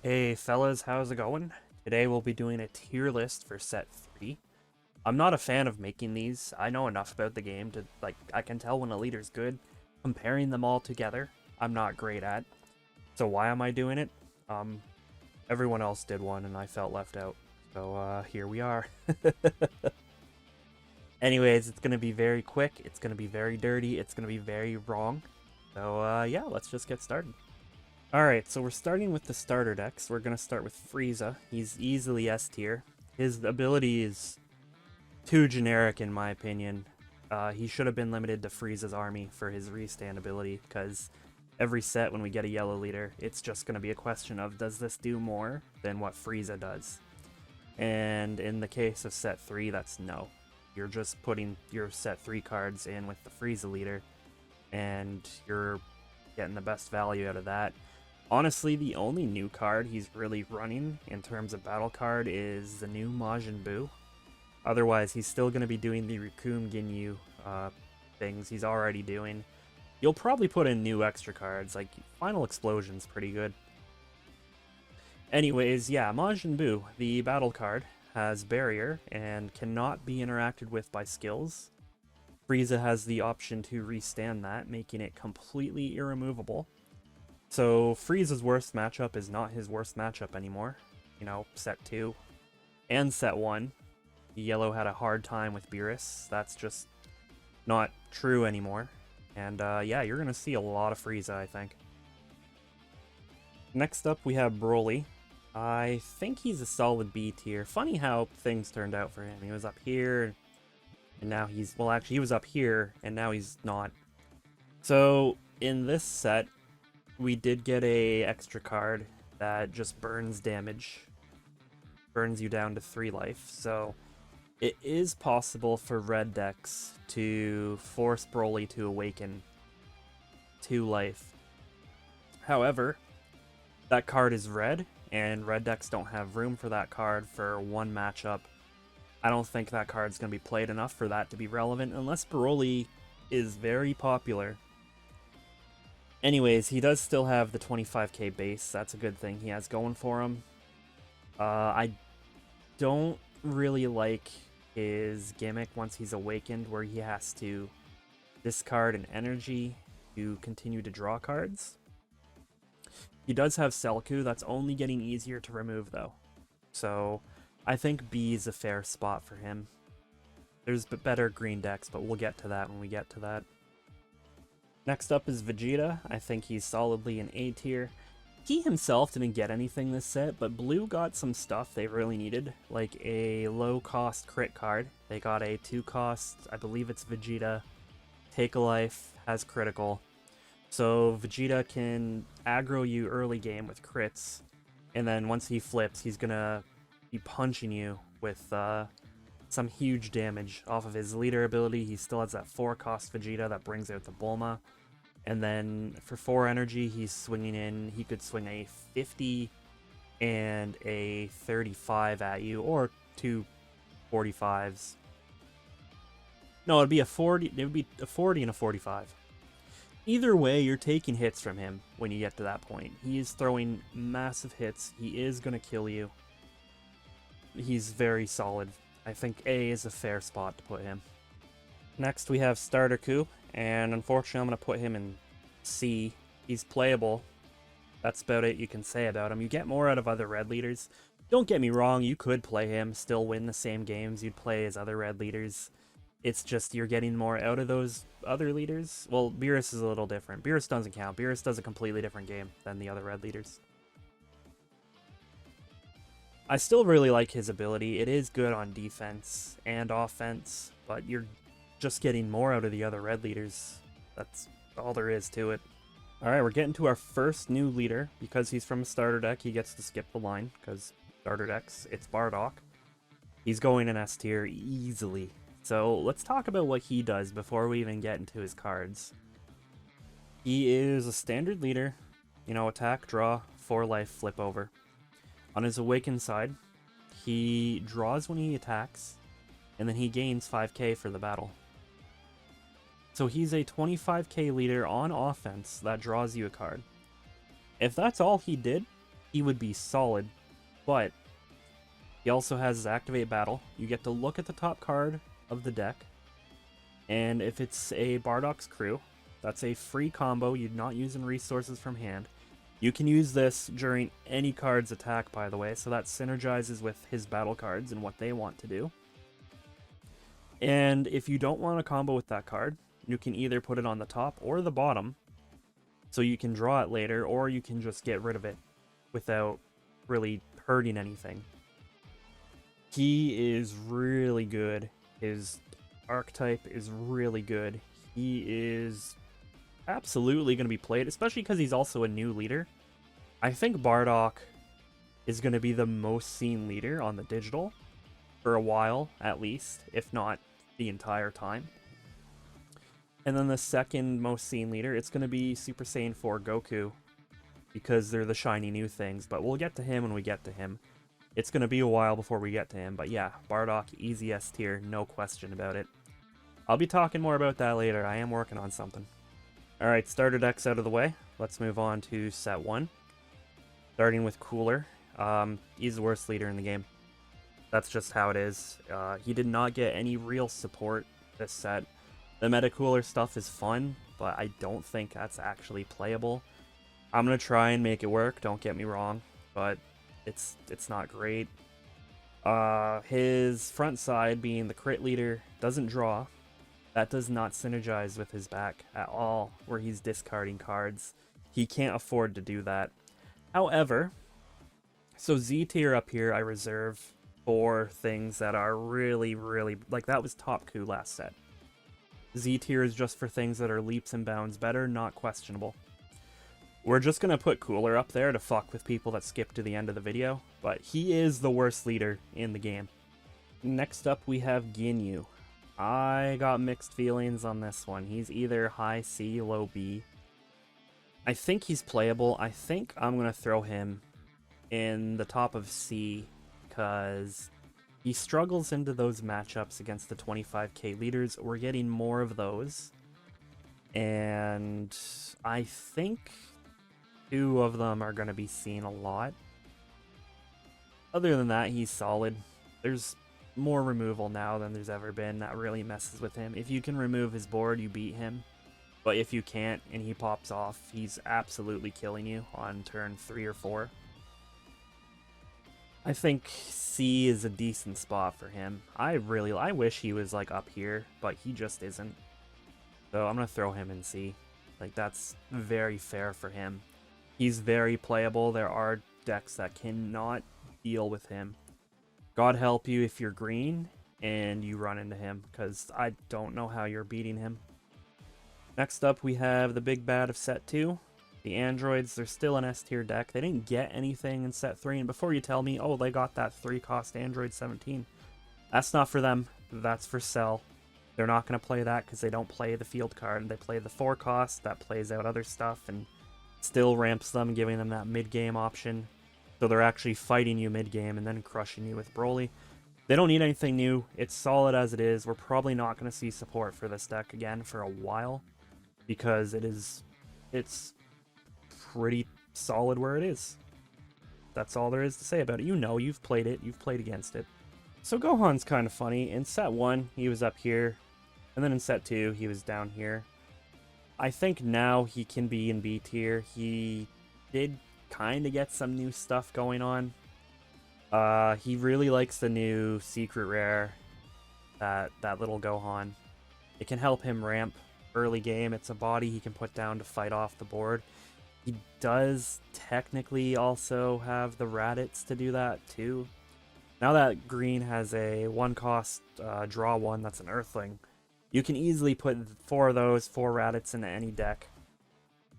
Hey fellas, how's it going? Today we'll be doing a tier list for set 3. I'm not a fan of making these. I know enough about the game to, I can tell when a leader's good. Comparing them all together, I'm not great at. So why am I doing it? Everyone else did one and I felt left out. So, here we are. Anyways, it's gonna be very quick, it's gonna be very dirty, it's gonna be very wrong. So, yeah, let's just get started. Alright, so we're starting with the starter decks. We're going to start with Frieza. He's easily S tier. His ability is too generic in my opinion. He should have been limited to Frieza's army for his restand ability, because every set when we get a yellow leader, it's just going to be a question of, does this do more than what Frieza does? And in the case of set 3, that's no. You're just putting your set 3 cards in with the Frieza leader, and you're getting the best value out of that. Honestly, the only new card he's really running in terms of battle card is the new Majin Buu. Otherwise, he's still going to be doing the Raccoon Ginyu things he's already doing. You'll probably put in new extra cards, like Final Explosion's pretty good. Anyways, yeah, Majin Buu, the battle card, has Barrier and cannot be interacted with by skills. Frieza has the option to restand that, making it completely irremovable. So Frieza's worst matchup is not his worst matchup anymore. You know, set 2 and set 1. Yellow had a hard time with Beerus. That's just not true anymore. And yeah, you're going to see a lot of Frieza, I think. Next up, we have Broly. I think he's a solid B tier. Funny how things turned out for him. He was up here, and now he's... Well, actually, he was up here, and now he's not. So, in this set, we did get a extra card that just burns damage. Burns you down to 3 life. So it is possible for red decks to force Broly to awaken 2 life. However, that card is red, and red decks don't have room for that card for one matchup. I don't think that card's going to be played enough for that to be relevant, unless Broly is very popular. Anyways, he does still have the 25k base. That's a good thing he has going for him. I don't really like his gimmick once he's awakened, where he has to discard an energy to continue to draw cards. He does have Selku. That's only getting easier to remove, though. So I think B is a fair spot for him. There's better green decks, but we'll get to that when we get to that. Next up is Vegeta. I think he's solidly an A tier. He himself didn't get anything this set, but Blue got some stuff they really needed, like a low-cost crit card. They got a 2-cost, I believe it's Vegeta, take a life, has critical. So Vegeta can aggro you early game with crits, and then once he flips, he's gonna be punching you with some huge damage off of his leader ability. He still has that 4-cost Vegeta that brings out the Bulma. And then for 4 energy, he's swinging in. He could swing a 50 and a 35 at you, or 2 45s. No, it'd be a 40. It would be a 40 and a 45. Either way, you're taking hits from him when you get to that point. He is throwing massive hits. He is going to kill you. He's very solid. I think A is a fair spot to put him. Next, we have Starter Coup, and unfortunately, I'm going to put him in C. He's playable. That's about it you can say about him. You get more out of other red leaders. Don't get me wrong, you could play him, still win the same games you'd play as other red leaders. It's just you're getting more out of those other leaders. Well, Beerus is a little different. Beerus doesn't count. Beerus does a completely different game than the other red leaders. I still really like his ability. It is good on defense and offense, but you're just getting more out of the other red leaders. That's all there is to it. Alright, we're getting to our first new leader. Because he's from a starter deck, he gets to skip the line, because starter decks, it's Bardock. He's going in S tier easily. So let's talk about what he does before we even get into his cards. He is a standard leader. You know, attack, draw, 4 life, flip over. On his awakened side, he draws when he attacks, and then he gains 5k for the battle. So he's a 25k leader on offense that draws you a card. If that's all he did, he would be solid, but he also has his Activate Battle. You get to look at the top card of the deck, and if it's a Bardock's Crew, that's a free combo. You're not using resources from hand. You can use this during any card's attack, by the way, so that synergizes with his battle cards and what they want to do. And if you don't want a combo with that card, you can either put it on the top or the bottom, so you can draw it later, or you can just get rid of it without really hurting anything. He is really good. His archetype is really good. He is absolutely going to be played, especially because he's also a new leader. I think Bardock is going to be the most seen leader on the digital for a while, at least, if not the entire time. And then the second most seen leader, it's going to be Super Saiyan 4 Goku, because they're the shiny new things, but we'll get to him when we get to him. It's going to be a while before we get to him, but yeah, Bardock, easy S tier, no question about it. I'll be talking more about that later. I am working on something. Alright, starter decks out of the way. Let's move on to set 1. Starting with Cooler. He's the worst leader in the game. That's just how it is. He did not get any real support this set. The meta Cooler stuff is fun, but I don't think that's actually playable. I'm going to try and make it work, don't get me wrong, but it's not great. His front side, being the crit leader, doesn't draw. That does not synergize with his back at all, where he's discarding cards. He can't afford to do that. However, so Z tier up here I reserve for things that are really, really, like that was top coup last set. Z tier is just for things that are leaps and bounds better, not questionable. We're just going to put Cooler up there to fuck with people that skip to the end of the video, but he is the worst leader in the game. Next up we have Ginyu. I got mixed feelings on this one. He's either high C, low B. I think he's playable. I think I'm going to throw him in the top of C because he struggles into those matchups against the 25k leaders. We're getting more of those. And I think 2 of them are going to be seen a lot. Other than that, he's solid. There's more removal now than there's ever been. That really messes with him. If you can remove his board, you beat him. But if you can't and he pops off, he's absolutely killing you on turn 3 or 4. I think C is a decent spot for him. I wish he was like up here, but he just isn't. So I'm going to throw him in C. Like, that's very fair for him. He's very playable. There are decks that cannot deal with him. God help you if you're green and you run into him, because I don't know how you're beating him. Next up, we have the big bad of set 2. The androids, they're still an S tier deck. They didn't get anything in set 3, and before you tell me, oh, they got that 3-cost android 17. That's not for them. That's for Cell. They're not going to play that because they don't play the field card. They play the 4-cost that plays out other stuff and still ramps them, giving them that mid-game option. So they're actually fighting you mid-game and then crushing you with Broly. They don't need anything new. It's solid as it is. We're probably not going to see support for this deck again for a while, because it's pretty solid where it is. That's all there is to say about it. You know, you've played it. You've played against it. So Gohan's kind of funny. In set 1, he was up here. And then in set 2, he was down here. I think now he can be in B tier. He did kind of get some new stuff going on. He really likes the new secret rare, that little Gohan. It can help him ramp early game. It's a body he can put down to fight off the board. He does technically also have the Raditz to do that too. Now that green has a 1-cost draw 1 that's an Earthling, you can easily put 4 of those, 4 Raditz into any deck,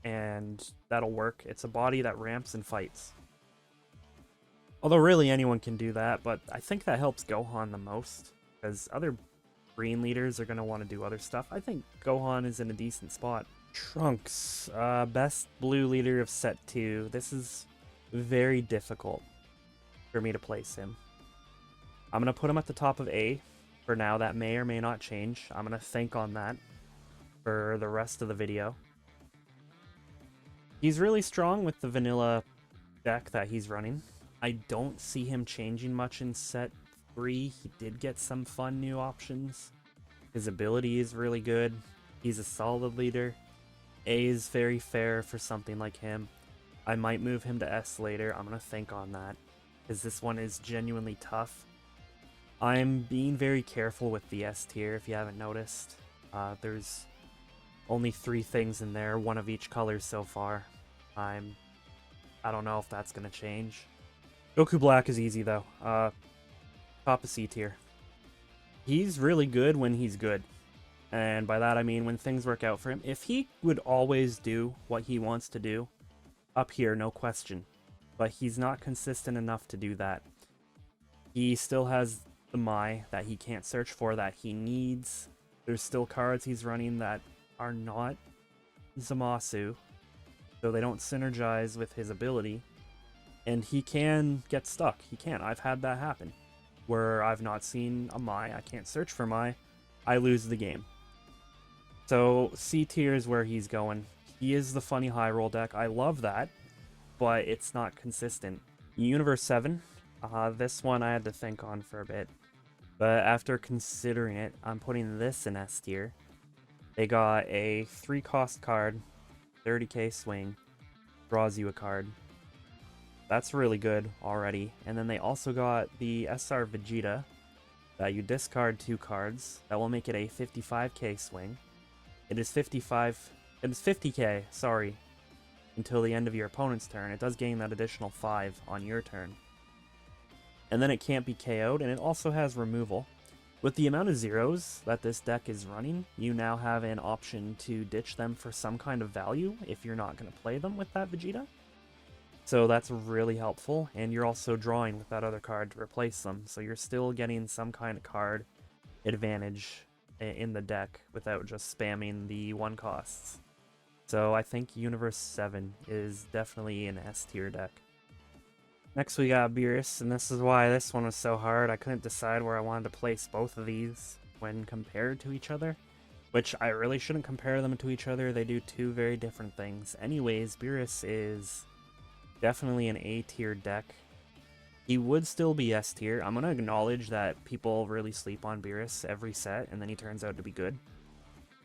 and that'll work. It's a body that ramps and fights. Although really anyone can do that, but I think that helps Gohan the most, because other green leaders are going to want to do other stuff. I think Gohan is in a decent spot. Trunks, best blue leader of set 2. This is very difficult for me to place him. I'm going to put him at the top of A for now. That may or may not change. I'm going to think on that for the rest of the video. He's really strong with the vanilla deck that he's running. I don't see him changing much in set 3. He did get some fun new options. His ability is really good. He's a solid leader. A is very fair for something like him. I might move him to S later. I'm going to think on that, because this one is genuinely tough. I'm being very careful with the S tier, if you haven't noticed. There's only 3 things in there, one of each color so far. I don't know if that's going to change. Goku Black is easy, though. Top of C tier. He's really good when he's good. And by that I mean when things work out for him. If he would always do what he wants to do, up here, no question. But he's not consistent enough to do that. He still has the Mai that he can't search for that he needs. There's still cards he's running that are not Zamasu, so they don't synergize with his ability. And he can get stuck. He can. I've had that happen. Where I've not seen a Mai, I can't search for Mai, I lose the game. So C tier is where he's going. He is the funny high roll deck. I love that, but it's not consistent. Universe 7, this one I had to think on for a bit. But after considering it, I'm putting this in S tier. They got a 3-cost card, 30k swing, draws you a card. That's really good already. And then they also got the SR Vegeta, that you discard 2 cards. That will make it a 55k swing. It is 50k, sorry, until the end of your opponent's turn. It does gain that additional 5 on your turn. And then it can't be KO'd, and it also has removal. With the amount of zeros that this deck is running, you now have an option to ditch them for some kind of value if you're not going to play them with that Vegeta. So that's really helpful, and you're also drawing with that other card to replace them, so you're still getting some kind of card advantage in the deck without just spamming the 1 costs. So I think Universe 7 is definitely an S tier deck. Next we got Beerus, and this is why this one was so hard. I couldn't decide where I wanted to place both of these when compared to each other, which I really shouldn't compare them to each other. They do 2 very different things. Anyways, Beerus is definitely an A tier deck. He would still be S tier. I'm going to acknowledge that people really sleep on Beerus every set, and then he turns out to be good.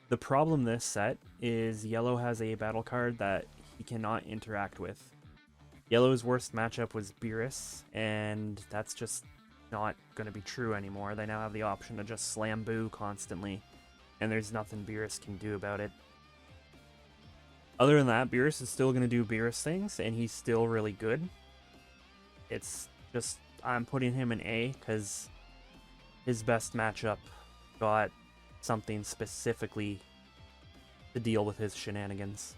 The problem this set is Yellow has a battle card that he cannot interact with. Yellow's worst matchup was Beerus, and that's just not going to be true anymore. They now have the option to just slam Boo constantly, and there's nothing Beerus can do about it. Other than that, Beerus is still going to do Beerus things, and he's still really good. It's just, I'm putting him in A, because his best matchup got something specifically to deal with his shenanigans.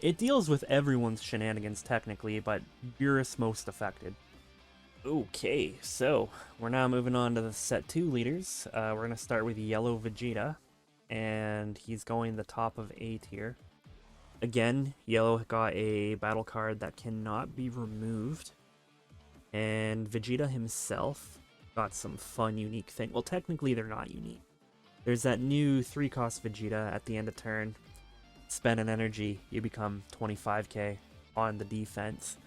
It deals with everyone's shenanigans technically, but Beerus most affected. Okay, so we're now moving on to the set 2 leaders. We're going to start with Yellow Vegeta, and he's going the top of A tier. Again, Yellow got a battle card that cannot be removed, and Vegeta himself got some fun, unique thing. Well, technically they're not unique. There's that new 3-cost Vegeta at the end of turn. Spend an energy, you become 25k on the defense.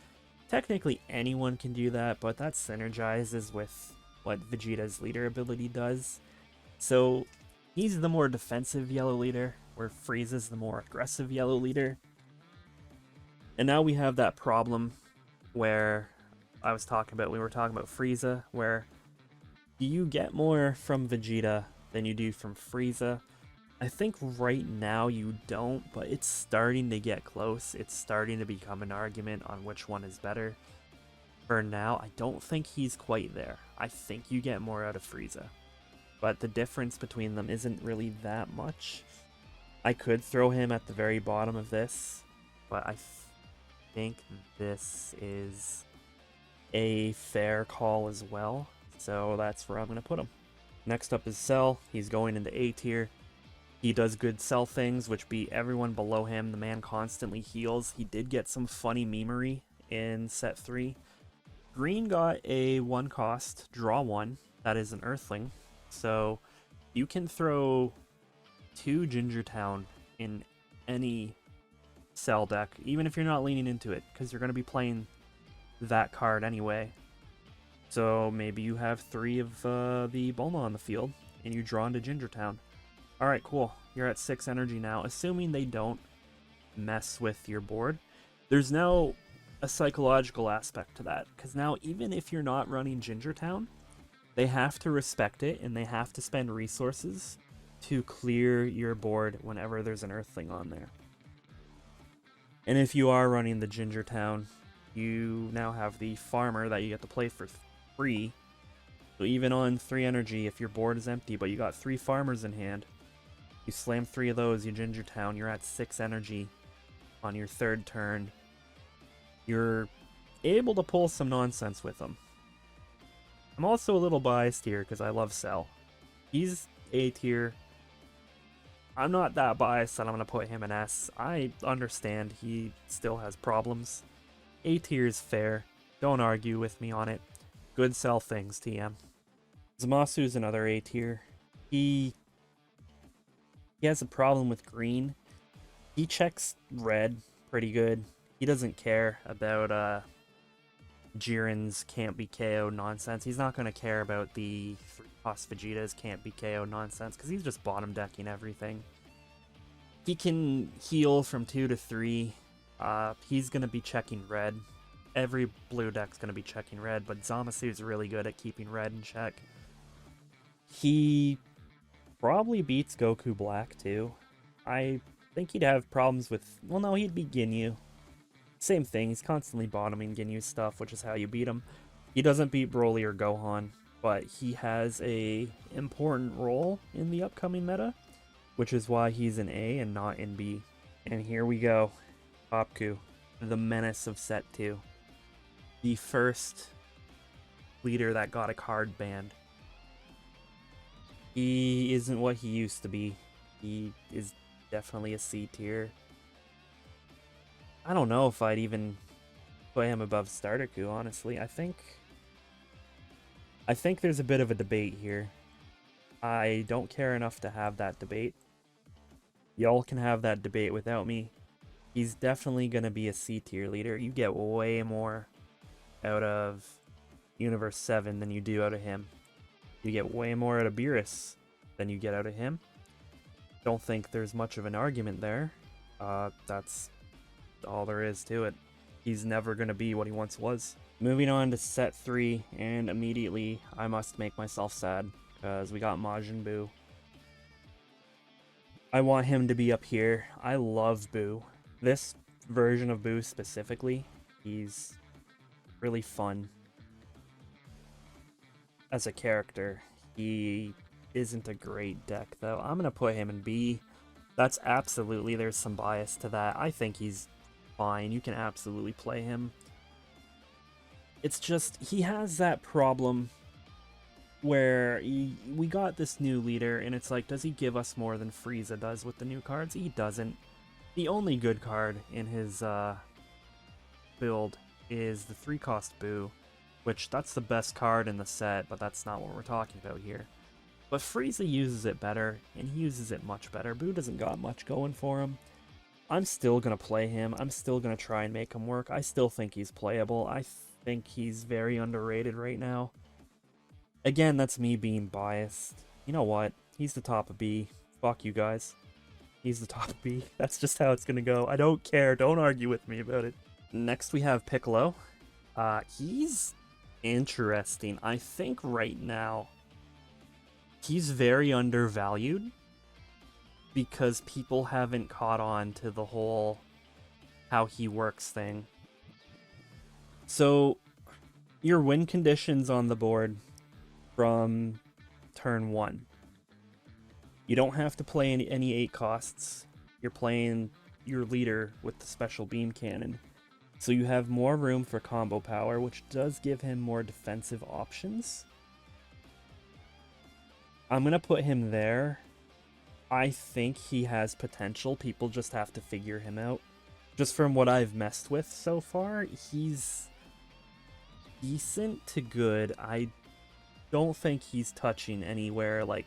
Technically anyone can do that, but that synergizes with what Vegeta's leader ability does. So he's the more defensive yellow leader, where Frieza's the more aggressive yellow leader. And now we have that problem where we were talking about Frieza, where you get more from Vegeta than you do from Frieza. I think right now you don't, but it's starting to get close. It's starting to become an argument on which one is better. For now, I don't think he's quite there. I think you get more out of Frieza, but the difference between them isn't really that much. I could throw him at the very bottom of this, but I think this is a fair call as well, so that's where I'm going to put him. Next up is Cell. He's going into A tier. He does good Cell things, which beat everyone below him. The man constantly heals. He did get some funny memery in set 3. Green got a 1-cost, draw 1, that is an Earthling. So you can throw 2 Ginger Town in any Cell deck, even if you're not leaning into it, because you're going to be playing that card anyway. So maybe you have 3 of the Bulma on the field, and you draw into Gingertown. Alright, cool. You're at 6 energy now, assuming they don't mess with your board. There's now a psychological aspect to that, because now even if you're not running Gingertown, they have to respect it, and they have to spend resources to clear your board whenever there's an Earthling on there. And if you are running the Gingertown, you now have the farmer that you get to play for free. So even on 3 energy, if your board is empty, but you got 3 farmers in hand, you slam 3 of those, you Gingertown, you're at 6 energy on your 3rd turn. You're able to pull some nonsense with them. I'm also a little biased here because I love Cell. He's A tier. I'm not that biased that I'm going to put him in S. I understand he still has problems. A tier is fair. Don't argue with me on it. Good Cell things, TM. Zamasu's another A tier. He has a problem with green. He checks red pretty good. He doesn't care about Jiren's can't be KO nonsense. He's not going to care about the 3-cost Vegeta's can't be KO nonsense because he's just bottom decking everything. He can heal from 2 to 3. He's going to be checking red. Every blue deck's going to be checking red, but Zamasu's really good at keeping red in check. He probably beats Goku Black too. I think he'd have problems with... Well, no, he'd beat Ginyu. Same thing, he's constantly bottoming Ginyu's stuff, which is how you beat him. He doesn't beat Broly or Gohan, but he has a important role in the upcoming meta, which is why he's in A and not in B. And here we go. Popku, the menace of set 2. The first leader that got a card banned. He isn't what he used to be. He is definitely a C tier. I don't know if I'd even put him above Starterku, honestly. I think there's a bit of a debate here. I don't care enough to have that debate. Y'all can have that debate without me. He's definitely going to be a C tier leader. You get way more out of Universe 7 than you do out of him. You get way more out of Beerus than you get out of him. Don't think there's much of an argument there. That's all there is to it. He's never going to be what he once was. Moving on to set 3, and immediately I must make myself sad because we got Majin Buu. I want him to be up here. I love Buu. This version of Buu specifically, he's really fun as a character. He isn't a great deck though. I'm going to put him in B. That's absolutely, there's some bias to that. I think he's fine. You can absolutely play him. It's just, he has that problem where we got this new leader, and it's like, does he give us more than Frieza does with the new cards? He doesn't. The only good card in his build is the 3-cost Buu, which that's the best card in the set, but that's not what we're talking about here. But Frieza uses it better, and he uses it much better. Buu doesn't got much going for him. I'm still going to play him. I'm still going to try and make him work. I still think he's playable. I think he's very underrated right now. Again, that's me being biased. You know what? He's the top of B. Fuck you guys. He's the top of B. That's just how it's going to go. I don't care. Don't argue with me about it. Next we have Piccolo. He's interesting. I think right now he's very undervalued because people haven't caught on to the whole how he works thing. So your win conditions on the board from turn 1. You don't have to play any 8 costs. You're playing your leader with the special beam cannon. So you have more room for combo power, which does give him more defensive options. I'm going to put him there. I think he has potential. People just have to figure him out. Just from what I've messed with so far, he's decent to good. I don't think he's touching anywhere like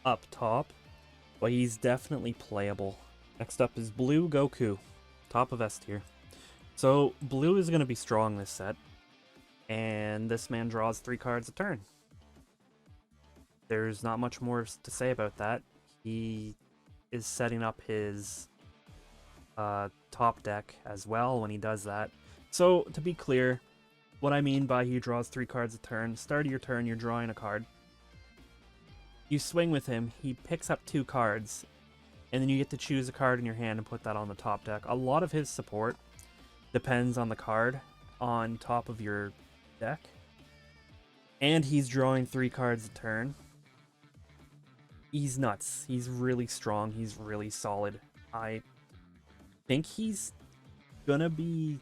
up top, but he's definitely playable. Next up is Blue Goku, top of S tier. So blue is going to be strong this set, and this man draws 3 cards a turn. There's not much more to say about that. He is setting up his top deck as well when he does that. So to be clear, what I mean by he draws 3 cards a turn, start of your turn, you're drawing a card. You swing with him, he picks up 2 cards, and then you get to choose a card in your hand and put that on the top deck. A lot of his support depends on the card on top of your deck. And he's drawing 3 cards a turn. He's nuts. He's really strong. He's really solid. I think he's gonna be...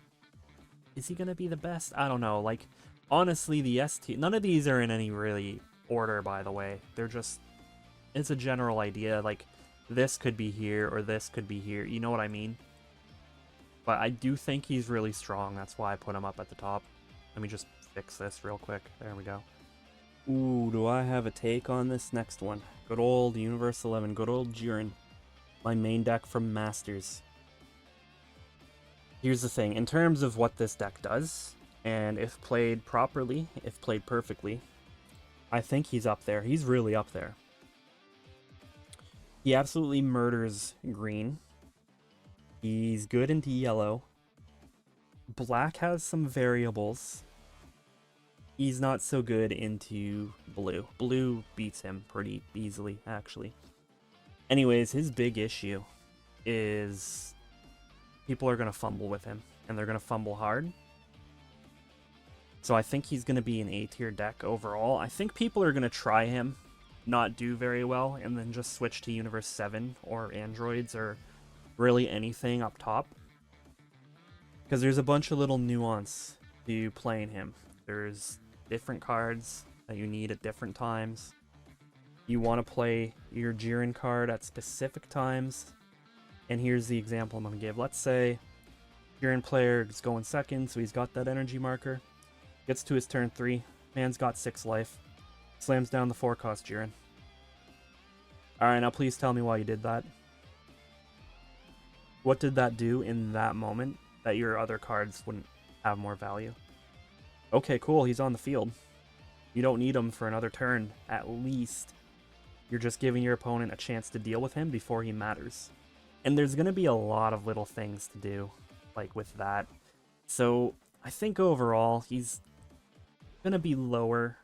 Is he gonna be the best? I don't know. Like, honestly, the ST... None of these are in any really order, by the way. They're just... It's a general idea. Like, this could be here, or this could be here. You know what I mean? But I do think he's really strong. That's why I put him up at the top. Let me just fix this real quick. There we go. Ooh, do I have a take on this next one? Good old Universe 11. Good old Jiren. My main deck from Masters. Here's the thing. In terms of what this deck does, and if played properly, if played perfectly, I think he's up there. He's really up there. He absolutely murders green. He's good into yellow. Black has some variables. He's not so good into blue. Blue beats him pretty easily, actually. Anyways, his big issue is people are going to fumble with him, and they're going to fumble hard. So I think he's going to be an A-tier deck overall. I think people are going to try him, not do very well, and then just switch to Universe 7 or Androids or really anything up top. Because there's a bunch of little nuance to playing him. There's different cards that you need at different times. You want to play your Jiren card at specific times. And here's the example I'm going to give. Let's say Jiren player is going second, so he's got that energy marker. Gets to his turn 3. Man's got 6 life. Slams down the 4-cost Jiren. Alright, now please tell me why you did that. What did that do in that moment that your other cards wouldn't have more value? Okay, cool, he's on the field. You don't need him for another turn, at least. You're just giving your opponent a chance to deal with him before he matters. And there's going to be a lot of little things to do, like with that. So, I think overall, he's going to be lower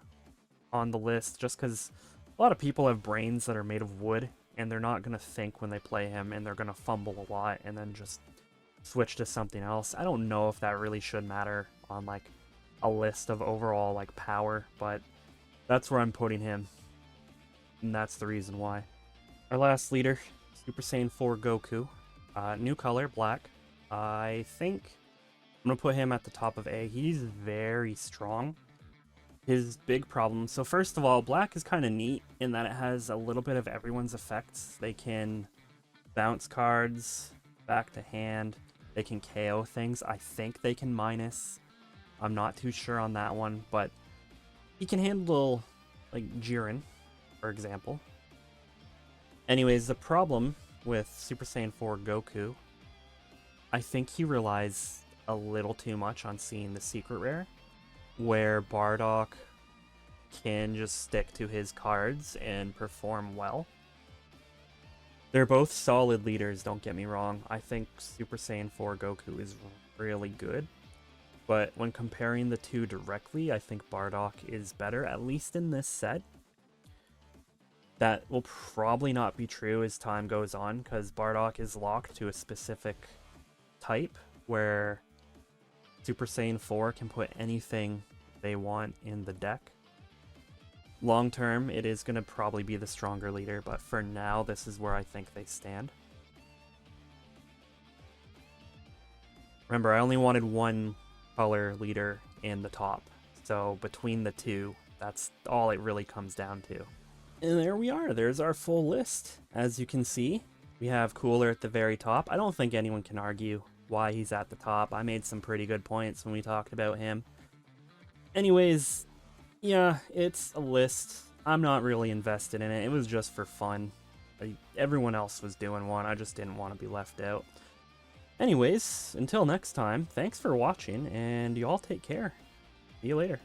on the list, just because a lot of people have brains that are made of wood, and they're not going to think when they play him, and they're going to fumble a lot, and then just switch to something else. I don't know if that really should matter on, like, a list of overall, like, power, but that's where I'm putting him, and that's the reason why. Our last leader, Super Saiyan 4 Goku. New color, black. I think I'm going to put him at the top of A. He's very strong. His big problem, so first of all, black is kind of neat in that it has a little bit of everyone's effects. They can bounce cards back to hand. They can KO things. I think they can minus. I'm not too sure on that one, but he can handle, like, Jiren, for example. Anyways, the problem with Super Saiyan 4 Goku, I think he relies a little too much on seeing the secret rare, where Bardock can just stick to his cards and perform well. They're both solid leaders, don't get me wrong. I think Super Saiyan 4 Goku is really good. But when comparing the two directly, I think Bardock is better, at least in this set. That will probably not be true as time goes on, because Bardock is locked to a specific type, where Super Saiyan 4 can put anything they want in the deck. Long term, it is going to probably be the stronger leader, but for now, this is where I think they stand. Remember, I only wanted one color leader in the top, so between the two, that's all it really comes down to. And there we are, there's our full list. As you can see, we have Cooler at the very top. I don't think anyone can argue why he's at the top. I made some pretty good points when we talked about him. Anyways, yeah, it's a list. I'm not really invested in it. It was just for fun. Everyone else was doing one. I just didn't want to be left out. Anyways, until next time, thanks for watching, and you all take care. See you later.